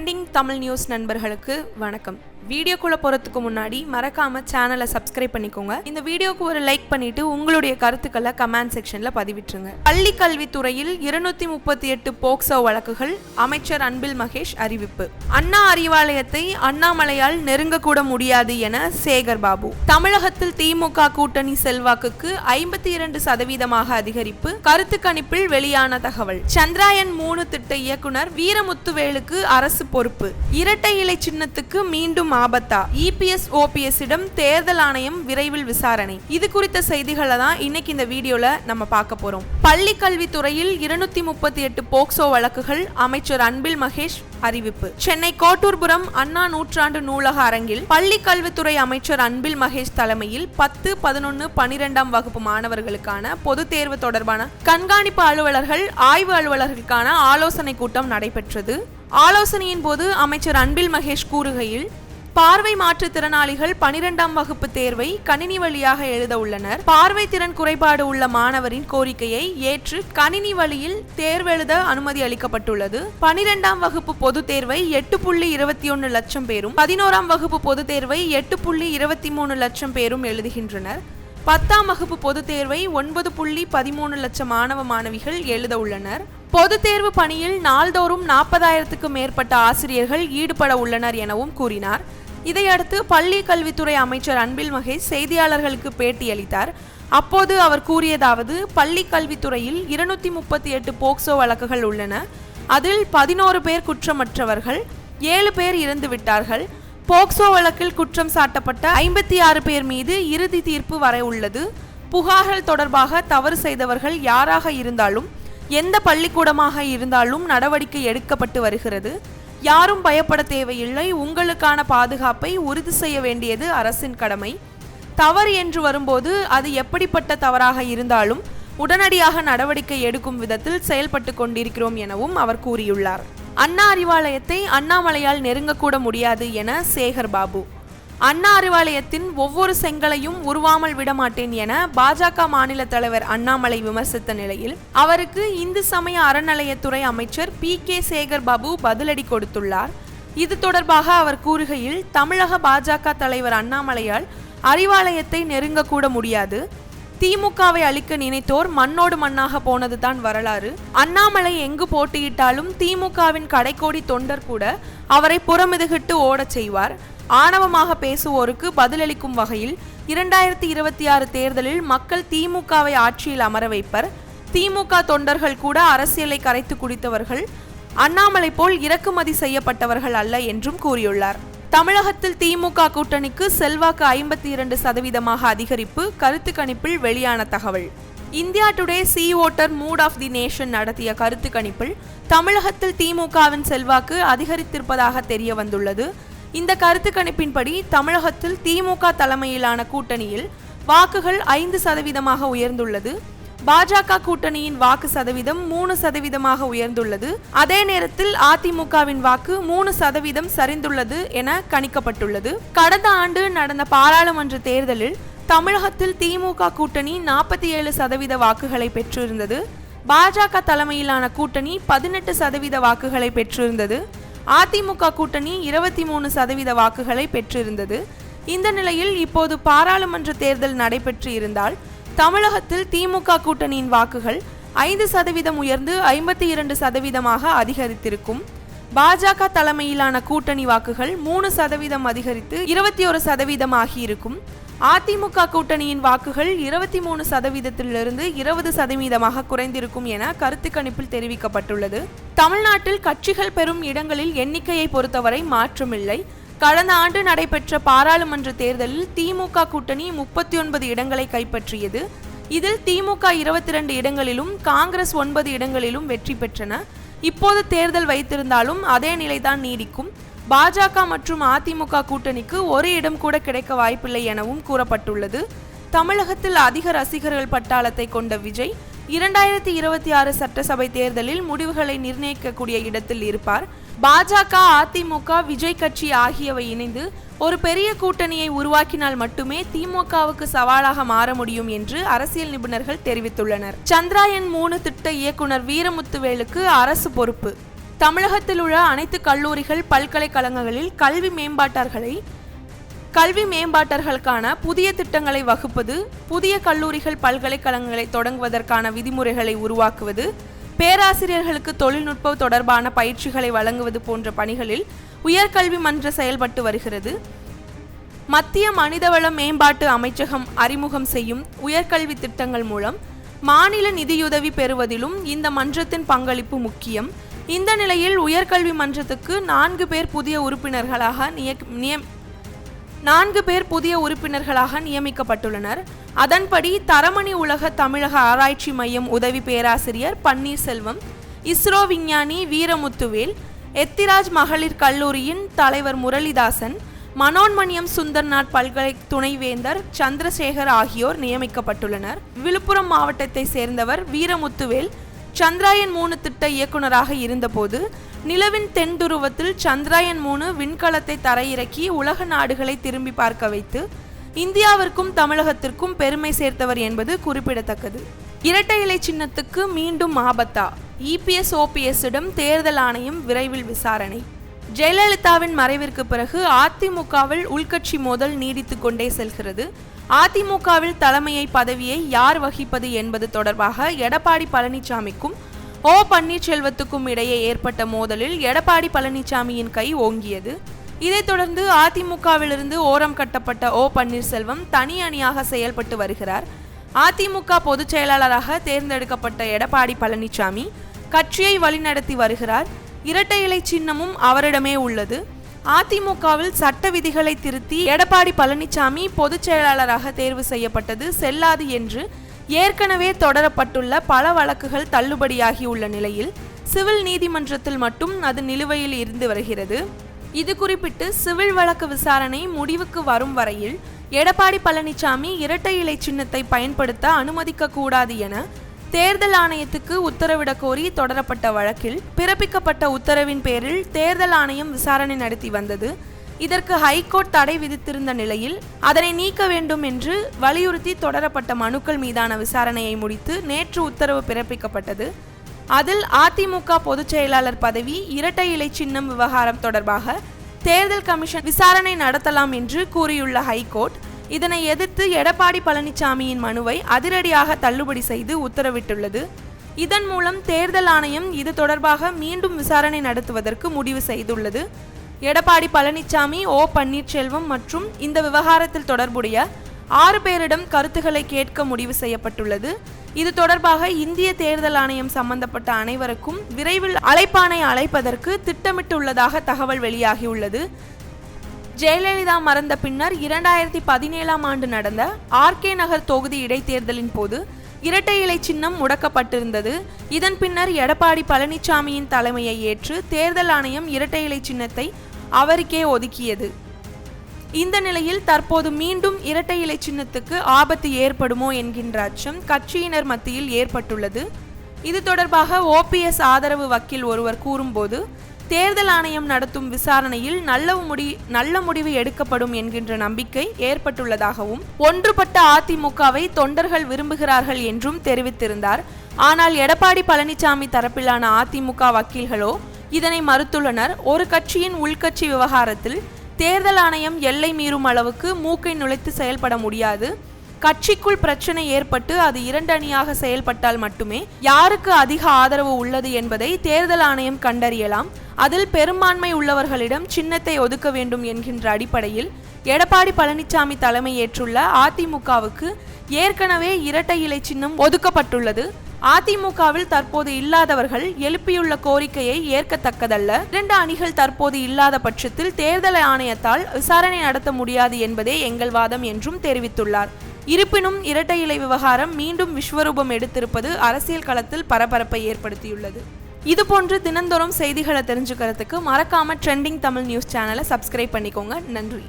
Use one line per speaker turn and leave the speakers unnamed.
Trending Tamil news நண்பர்களுக்கு வணக்கம். வீடியோக்குள்ள போறதுக்கு முன்னாடி மறக்காம சேனலை சப்ஸ்கிரைப் பண்ணிக்கோங்க. இந்த வீடியோக்கு ஒரு லைக் பண்ணிட்டு உங்களுடைய கருத்துக்களை கமெண்ட் செக்ஷன்ல பதிவிட்டுருங்க. பள்ளி கல்வித்துறையில் 238 போக்சோ வழக்குகள், அமைச்சர் அன்பில் மகேஷ் அறிவிப்பு. அண்ணா அறிவாலயத்தை அண்ணாமலையால் நெருங்க கூட முடியாது என சேகர் பாபு. தமிழகத்தில் திமுக கூட்டணி செல்வாக்குக்கு 52% அதிகரிப்பு, கருத்து கணிப்பில் வெளியான தகவல். சந்திராயன் 3 திட்ட இயக்குனர் வீரமுத்துவேலுக்கு அரசு பொறுப்பு. இரட்டை இலை சின்னத்துக்கு மீண்டும் ஆபத்தா? இபிஎஸ் ஓபிஎஸ் இடம் தேர்தல் ஆணையம் விரைவில் விசாரணை. இது குறித்த செய்திகளை தான் இன்னைக்கு இந்த வீடியோல நம்ம பார்க்க போறோம். பள்ளி கல்வித்துறையில் 238 போக்சோ வழக்குகள், அமைச்சர் அன்பில் மகேஷ் அறிவிப்பு. சென்னை கோட்டூர்புரம் அண்ணா நூற்றாண்டு நூலக அரங்கில் பள்ளி கல்வித்துறை அமைச்சர் அன்பில் மகேஷ் தலைமையில் 10, 11, 12ஆம் வகுப்பு மாணவர்களுக்கான பொதுத் தேர்வு தொடர்பான கண்காணிப்பு அலுவலர்கள், ஆய்வு அலுவலர்களுக்கான ஆலோசனை கூட்டம் நடைபெற்றது. ஆலோசனையின் போது அமைச்சர் அன்பில் மகேஷ் கூறுகையில், பார்வை மாற்றுத்திறனாளிகள் 12ஆம் வகுப்பு தேர்வை கணினி வழியாக எழுத உள்ளனர். பார்வை திறன் குறைபாடு உள்ள மாணவரின் கோரிக்கையை ஏற்று கணினி வழியில் தேர்வெழுத அனுமதி அளிக்கப்பட்டுள்ளது. 12ஆம் வகுப்பு பொது தேர்வை 8.21 லட்சம் பேரும், 11ஆம் வகுப்பு பொது தேர்வை 8.23 லட்சம் பேரும் எழுதுகின்றனர். 10ஆம் வகுப்பு பொது தேர்வை 9.13 லட்சம் மாணவ மாணவிகள் எழுத உள்ளனர். பொது தேர்வு பணியில் நாள்தோறும் 40,000க்கும் மேற்பட்ட ஆசிரியர்கள் ஈடுபட உள்ளனர் எனவும் கூறினார். இதையடுத்து பள்ளி கல்வித்துறை அமைச்சர் அன்பில் மகேஷ் செய்தியாளர்களுக்கு பேட்டியளித்தார். அப்போது அவர் கூறியதாவது, பள்ளி கல்வித்துறையில் 238 போக்சோ வழக்குகள் உள்ளன. அதில் 11 பேர் குற்றமற்றவர்கள், 7 பேர் இறந்து விட்டார்கள். போக்சோ வழக்கில் குற்றம் சாட்டப்பட்ட 56 பேர் மீது இறுதி தீர்ப்பு வர உள்ளது. புகார்கள் தொடர்பாக தவறு செய்தவர்கள் யாராக இருந்தாலும், எந்த பள்ளிக்கூடமாக இருந்தாலும் நடவடிக்கை எடுக்கப்பட்டு வருகிறது. யாரும் பயப்பட தேவையில்லை. உங்களுக்கான பாதுகாப்பை உறுதி செய்ய வேண்டியது அரசின் கடமை. தவறு என்று வரும்போது அது எப்படிப்பட்ட தவறாக இருந்தாலும் உடனடியாக நடவடிக்கை எடுக்கும் விதத்தில் செயல்பட்டு கொண்டிருக்கிறோம் எனவும் அவர் கூறியுள்ளார். அண்ணா அறிவாலயத்தை அண்ணாமலையால் நெருங்கக்கூட முடியாது என சேகர் பாபு. அண்ணா அறிவாலயத்தின் ஒவ்வொரு செங்கலையும் உருவாமல் விடமாட்டேன் என பாஜக மாநில தலைவர் அண்ணாமலை விமர்சித்த நிலையில் அவருக்கு இந்து சமய அறநிலையத்துறை அமைச்சர் PK சேகர் பாபு பதிலடி கொடுத்துள்ளார். இது தொடர்பாக அவர் கூறுகையில், தமிழக பாஜக தலைவர் அண்ணாமலையால் அறிவாலயத்தை நெருங்கக்கூட முடியாது. திமுகவை அழிக்க நினைத்தோர் மண்ணோடு மண்ணாக போனதுதான் வரலாறு. அண்ணாமலை எங்கு போட்டியிட்டாலும் திமுகவின் கடைக்கோடி தொண்டர் கூட அவரை புறமிதுகிட்டு ஓடச் செய்வார். ஆணவமாக பேசுவோருக்கு பதிலளிக்கும் வகையில் 2026 தேர்தலில் மக்கள் திமுகவை ஆட்சியில் அமர வைப்பர். திமுக தொண்டர்கள் கூட அரசியலை கரைத்து குடித்தவர்கள், அண்ணாமலை போல் இறக்குமதி செய்யப்பட்டவர்கள் அல்ல என்றும் கூறியுள்ளார். தமிழகத்தில் திமுக கூட்டணிக்கு செல்வாக்கு 52% அதிகரிப்பு, கருத்து கணிப்பில் வெளியான தகவல். India Today C Voter mood of the nation நடத்திய கருத்து கணிப்பில் தமிழகத்தில் திமுகவின் செல்வாக்கு அதிகரித்திருப்பதாக தெரிய வந்துள்ளது. இந்த கருத்து கணிப்பின்படி தமிழகத்தில் திமுக தலைமையிலான கூட்டணியில் வாக்குகள் 5% உயர்ந்துள்ளது. பாஜக கூட்டணியின் வாக்கு சதவீதம் 3% உயர்ந்துள்ளது. அதே நேரத்தில் அதிமுகவின் வாக்கு 3% சரிந்துள்ளது என கணிக்கப்பட்டுள்ளது. கடந்த ஆண்டு நடந்த பாராளுமன்ற தேர்தலில் தமிழகத்தில் திமுக கூட்டணி 47% வாக்குகளை பெற்றிருந்தது. பாஜக தலைமையிலான கூட்டணி 18% வாக்குகளை பெற்றிருந்தது. அதிமுக கூட்டணி 23% வாக்குகளை பெற்றிருந்தது. இந்த நிலையில் இப்போது பாராளுமன்ற தேர்தல் நடைபெற்று இருந்தால் தமிழகத்தில் திமுக கூட்டணியின் வாக்குகள் 5% உயர்ந்து 52% அதிகரித்திருக்கும். பாஜக தலைமையிலான கூட்டணி வாக்குகள் 3% அதிகரித்து 21% ஆகியிருக்கும். அதிமுக கூட்டணியின் வாக்குகள் 23%இலிருந்து 20% குறைந்திருக்கும் என கருத்து கணிப்பில் தெரிவிக்கப்பட்டுள்ளது. தமிழ்நாட்டில் கட்சிகள் பெறும் இடங்களில் எண்ணிக்கையை பொறுத்தவரை மாற்றமில்லை. கடந்த ஆண்டு நடைபெற்ற பாராளுமன்ற தேர்தலில் திமுக கூட்டணி 39 இடங்களை கைப்பற்றியது. இதில் திமுக 22 இடங்களிலும் காங்கிரஸ் 9 இடங்களிலும் வெற்றி பெற்றன. இப்போது தேர்தல் வைத்திருந்தாலும் அதே நிலைதான் நீடிக்கும். பாஜக மற்றும் அதிமுக கூட்டணிக்கு ஒரு இடம் கூட கிடைக்க வாய்ப்பில்லை எனவும் கூறப்பட்டுள்ளது. தமிழகத்தில் அதிக ரசிகர்கள் பட்டாளத்தை கொண்ட விஜய் 2026 சட்டசபை தேர்தலில் முடிவுகளை நிர்ணயிக்கக்கூடிய இடத்தில் இருப்பார். பாஜக, அதிமுக, விஜய் கட்சி ஆகியவை இணைந்து ஒரு பெரிய கூட்டணியை உருவாக்கினால் மட்டுமே திமுகவுக்கு சவாலாக மாற முடியும் என்று அரசியல் நிபுணர்கள் தெரிவித்துள்ளனர். சந்திராயன் 3 திட்ட இயக்குனர் வீரமுத்துவேலுக்கு அரசு பொறுப்பு. தமிழகத்தில் உள்ள அனைத்து கல்லூரிகள் பல்கலைக்கழகங்களில் கல்வி மேம்பாட்டர்களுக்கான புதிய திட்டங்களை வகுப்பது, புதிய கல்லூரிகள் பல்கலைக்கழகங்களை தொடங்குவதற்கான விதிமுறைகளை உருவாக்குவது, பேராசிரியர்களுக்கு தொழில்நுட்ப தொடர்பான பயிற்சிகளை வழங்குவது போன்ற பணிகளில் உயர்கல்வி மன்றம் செயல்பட்டு வருகிறது. மத்திய மனிதவள மேம்பாட்டு அமைச்சகம் அறிமுகம் செய்யும் உயர்கல்வி திட்டங்கள் மூலம் மாநில நிதியுதவி பெறுவதிலும் இந்த மன்றத்தின் பங்களிப்பு முக்கியம். இந்த நிலையில் உயர்கல்வி மன்றத்துக்கு 4 பேர் புதிய உறுப்பினர்களாக நியமிக்கப்பட்டுள்ளனர். அதன்படி தரமணி உலக தமிழக ஆராய்ச்சி மையம் உதவி பேராசிரியர் பன்னீர்செல்வம், இஸ்ரோ விஞ்ஞானி வீரமுத்துவேல், எத்திராஜ் மகளிர் கல்லூரியின் தலைவர் முரளிதாசன், மனோன்மணியம் சுந்தர்நாத் பல்கலை துணைவேந்தர் சந்திரசேகர் ஆகியோர் நியமிக்கப்பட்டுள்ளனர். விழுப்புரம் மாவட்டத்தை சேர்ந்தவர் வீரமுத்துவேல் சந்திராயன் 3 திட்ட இயக்குநராக இருந்தபோது நிலவின் தென் துருவத்தில் சந்திராயன் 3 விண்கலத்தை தரையிறக்கி உலக நாடுகளை திரும்பி பார்க்க வைத்து இந்தியாவிற்கும் தமிழகத்திற்கும் பெருமை சேர்த்தவர் என்பது குறிப்பிடத்தக்கது. இரட்டை இலை சின்னத்துக்கு மீண்டும் ஆபத்தா? EPS OPS-இடம் தேர்தல் ஆணையம் விரைவில் விசாரணை. ஜெயலலிதாவின் மறைவிற்கு பிறகு அதிமுகவில் உள்கட்சி மோதல் நீடித்து கொண்டே செல்கிறது. அதிமுகவில் தலைமையை பதவியை யார் வகிப்பது என்பது தொடர்பாக எடப்பாடி பழனிசாமிக்கும் ஓ பன்னீர்செல்வத்துக்கும் இடையே ஏற்பட்ட மோதலில் எடப்பாடி பழனிசாமியின் கை ஓங்கியது. இதைத் தொடர்ந்து அதிமுகவிலிருந்து ஓரம் கட்டப்பட்ட ஓ பன்னீர்செல்வம் தனி அணியாக செயல்பட்டு வருகிறார். அதிமுக பொதுச் செயலாளராக தேர்ந்தெடுக்கப்பட்ட எடப்பாடி பழனிசாமி கட்சியை வழிநடத்தி வருகிறார். இரட்டை இலை சின்னமும் அவரிடமே உள்ளது. அதிமுகவில் சட்ட விதிகளை திருத்தி எடப்பாடி பழனிசாமி பொதுச் செயலாளராக தேர்வு செய்யப்பட்டது செல்லாது என்று ஏற்கனவே தொடரப்பட்டுள்ள பல வழக்குகள் தள்ளுபடியாகி உள்ள நிலையில் சிவில் நீதிமன்றத்தில் மட்டும் அது நிலுவையில் இருந்து வருகிறது. இது குறிப்பிட்டு சிவில் வழக்கு விசாரணை முடிவுக்கு வரும் வரையில் எடப்பாடி பழனிசாமி இரட்டை இலை சின்னத்தை பயன்படுத்த அனுமதிக்க கூடாது என தேர்தல் ஆணையத்துக்கு உத்தரவிடக் கோரி தொடரப்பட்ட வழக்கில் பிறப்பிக்கப்பட்ட உத்தரவின் பேரில் தேர்தல் ஆணையம் விசாரணை நடத்தி வந்தது. இதற்கு ஹைகோர்ட் தடை விதித்திருந்த நிலையில் அதனை நீக்க வேண்டும் என்று வலியுறுத்தி தொடரப்பட்ட மனுக்கள் மீதான விசாரணையை முடித்து நேற்று உத்தரவு பிறப்பிக்கப்பட்டது. அதில் அதிமுக பொதுச் செயலாளர் பதவி, இரட்டை இலை சின்னம் விவகாரம் தொடர்பாக தேர்தல் கமிஷன் விசாரணை நடத்தலாம் என்று கூறியுள்ள ஹைகோர்ட் இதனை எதிர்த்து எடப்பாடி பழனிசாமியின் மனுவை அதிரடியாக தள்ளுபடி செய்து உத்தரவிட்டுள்ளது. இதன் மூலம் தேர்தல் ஆணையம் இது தொடர்பாக மீண்டும் விசாரணை நடத்துவதற்கு முடிவு செய்துள்ளது. எடப்பாடி பழனிசாமி, ஓ பன்னீர்செல்வம் மற்றும் இந்த விவகாரத்தில் தொடர்புடைய 6 பேரிடம் கருத்துக்களை கேட்க முடிவு செய்யப்பட்டுள்ளது. இது தொடர்பாக இந்திய தேர்தல் ஆணையம் சம்பந்தப்பட்ட அனைவருக்கும் விரைவில் அழைப்பாணை அழைப்பதற்கு திட்டமிட்டுள்ளதாக தகவல் வெளியாகியுள்ளது. ஜெயலலிதா மறைந்த பின்னர் 2017ஆம் ஆண்டு நடந்த RK நகர் தொகுதி இடைத்தேர்தலின் போது இரட்டை இலை சின்னம் முடக்கப்பட்டிருந்தது. இதன் பின்னர் எடப்பாடி பழனிசாமியின் தலைமையை ஏற்று தேர்தல் ஆணையம் இரட்டை இலை சின்னத்தை அவருக்கே ஒதுக்கியது. இந்த நிலையில் தற்போது மீண்டும் இரட்டை இலை சின்னத்துக்கு ஆபத்து ஏற்படுமோ என்கின்ற அச்சம் கட்சியினர் மத்தியில் ஏற்பட்டுள்ளது. இது தொடர்பாக OPS ஆதரவு வக்கீல் ஒருவர் கூறும்போது, தேர்தல் ஆணையம் நடத்தும் விசாரணையில் நல்ல முடிவு எடுக்கப்படும் என்கின்ற நம்பிக்கை ஏற்பட்டுள்ளதாகவும் ஒன்றுபட்ட அதிமுகவை தொண்டர்கள் விரும்புகிறார்கள் என்றும் தெரிவித்திருந்தார். ஆனால் எடப்பாடி பழனிசாமி தரப்பிலான அதிமுக வக்கீல்களோ இதனை மறுத்துள்ளனர். ஒரு கட்சியின் உள்கட்சி விவகாரத்தில் தேர்தல் ஆணையம் எல்லை மீறும் அளவுக்கு மூக்கை நுழைத்து செயல்பட முடியாது. கட்சிக்குள் பிரச்சனை ஏற்பட்டு அது 2 அணியாக செயல்பட்டால் மட்டுமே யாருக்கு அதிக ஆதரவு உள்ளது என்பதை தேர்தல் ஆணையம் கண்டறியலாம். அதில் பெரும்பான்மை உள்ளவர்களிடம் சின்னத்தை ஒதுக்க வேண்டும் என்கின்ற அடிப்படையில் எடப்பாடி பழனிசாமி தலைமையேற்றுள்ள அதிமுகவுக்கு ஏற்கனவே இரட்டை இலை சின்னம் ஒதுக்கப்பட்டுள்ளது. அதிமுகவில் தற்போது இல்லாதவர்கள் எழுப்பியுள்ள கோரிக்கையை ஏற்கத்தக்கதல்ல. 2 அணிகள் தற்போது இல்லாத பட்சத்தில் தேர்தல் ஆணையத்தால் விசாரணை நடத்த முடியாது என்பதே எங்கள் வாதம் என்றும் தெரிவித்துள்ளார். இருப்பினும் இரட்டை இலை விவகாரம் மீண்டும் விஸ்வரூபம் எடுத்திருப்பது அரசியல் களத்தில் பரபரப்பை ஏற்படுத்தியுள்ளது. இதுபோன்று தினந்தோறும் செய்திகளை தெரிஞ்சுக்கிறதுக்கு மறக்காம ட்ரெண்டிங் தமிழ் நியூஸ் சேனலை சப்ஸ்கிரைப் பண்ணிக்கோங்க. நன்றி.